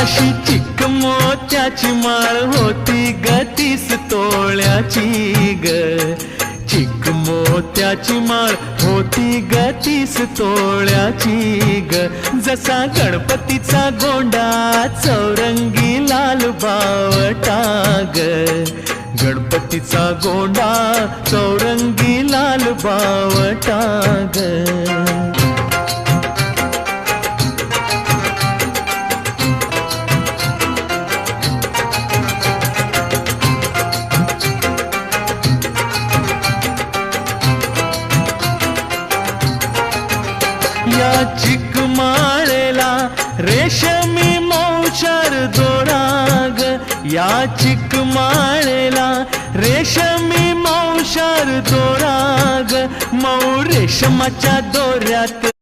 अशी चिक मोत्याची माळ होती ग 30 तोळ्याची ग, चिक मोत्याची माळ होती ग 30 तोळ्याची ग. जसा गणपतीचा गोंडा चौरंगी लाल बावटा ग, गणपतीचा गोंडा चौरंगी लाल बावटा ग. या चिकमाळेला रेशमी मौचार दोराग, या चिकमाळेला रेशमी मौचार दोराग, मऊ रेशमाच्या दोऱ्यात